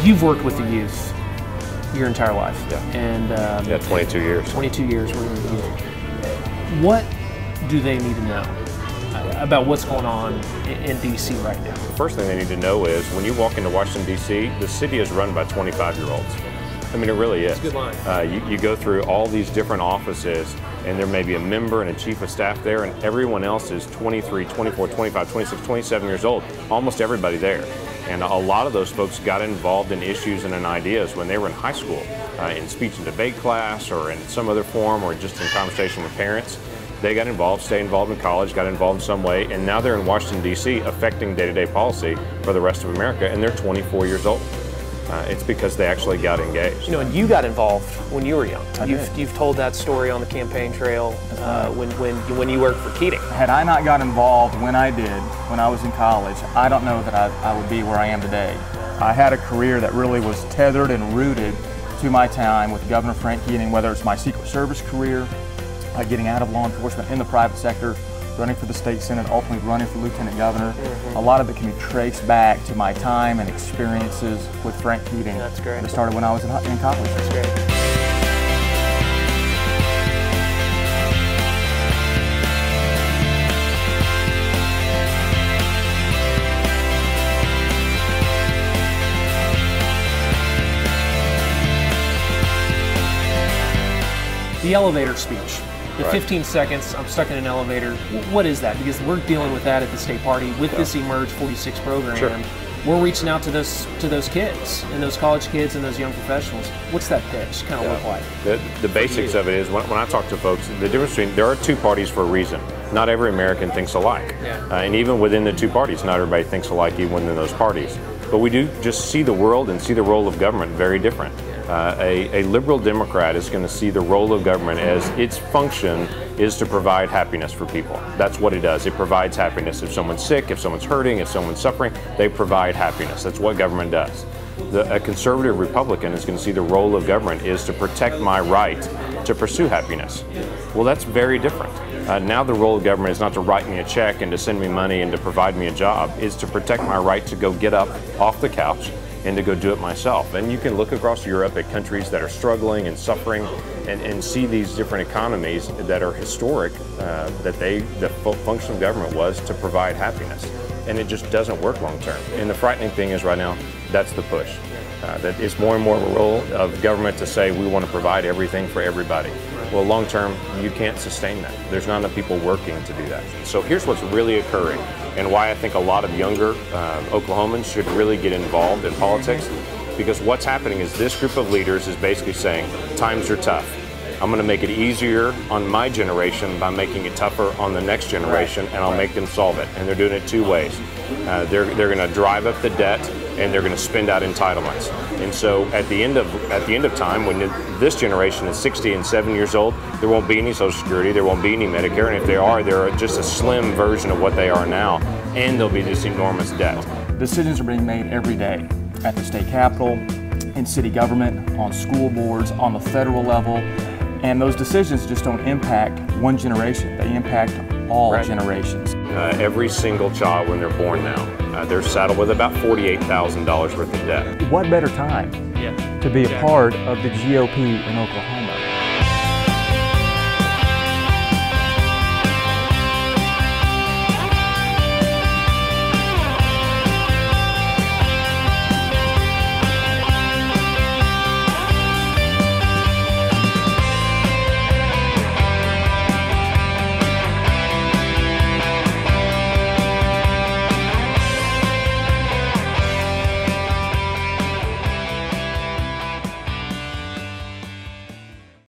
you've worked with the youth your entire life. Yeah. And yeah, 22 years. 22 years working with the youth. What do they need to know about what's going on in D.C. right now? The first thing they need to know is when you walk into Washington, D.C., the city is run by 25-year-olds. I mean, it really is. That's a good line. You go through all these different offices, and there may be a member and a chief of staff there, and everyone else is 23, 24, 25, 26, 27 years old. Almost everybody there. And a lot of those folks got involved in issues and in ideas when they were in high school, in speech and debate class, or in some other form, or just in conversation with parents. They got involved, stayed involved in college, got involved in some way, and now they're in Washington, D.C. affecting day-to-day policy for the rest of America, and they're 24 years old. It's because they actually got engaged. You know, and you got involved when you were young. Did. You've told that story on the campaign trail when you worked for Keating. Had I not got involved when I did, when I was in college, I don't know that I would be where I am today. I had a career that really was tethered and rooted to my time with Governor Frank Keating, whether it's my Secret Service career, getting out of law enforcement in the private sector, running for the state senate, ultimately running for lieutenant governor. A lot of it can be traced back to my time and experiences with Frank Keating. That's great. That started when I was in college. That's great. The elevator speech. The 15 seconds, I'm stuck in an elevator. What is that? Because we're dealing with that at the state party with this Emerge 46 program. Sure. We're reaching out to those kids and those college kids and those young professionals. What's that pitch kind of look like? The basics of it is when I talk to folks, the difference between there are two parties for a reason. Not every American thinks alike, and even within the two parties, not everybody thinks alike even within those parties. But we do just see the world and see the role of government very different. A liberal Democrat is going to see the role of government as its function is to provide happiness for people. That's what it does. It provides happiness. If someone's sick, if someone's hurting, if someone's suffering, they provide happiness. That's what government does. A conservative Republican is going to see the role of government is to protect my right to pursue happiness. Well, that's very different. Now the role of government is not to write me a check and to send me money and to provide me a job. It's to protect my right to go get up off the couch and to go do it myself. And you can look across Europe at countries that are struggling and suffering and see these different economies that are historic, the function of government was to provide happiness. And it just doesn't work long term. And the frightening thing is right now, that's the push. That it's more and more of a role of government to say we want to provide everything for everybody. Well, long term, you can't sustain that. There's not enough people working to do that. So here's what's really occurring and why I think a lot of younger Oklahomans should really get involved in politics, because what's happening is this group of leaders is basically saying, times are tough. I'm going to make it easier on my generation by making it tougher on the next generation, and I'll make them solve it. And they're doing it two ways. They're going to drive up the debt, and they're going to spend out entitlements. And so at the end of time, when this generation is 60 and 7 years old, there won't be any Social Security, there won't be any Medicare, and if there are, they're just a slim version of what they are now, and there'll be this enormous debt. Decisions are being made every day at the state capitol, in city government, on school boards, on the federal level. And those decisions just don't impact one generation, they impact all generations. Every single child when they're born now, they're saddled with about $48,000 worth of debt. What better time to be a part of the GOP in Oklahoma?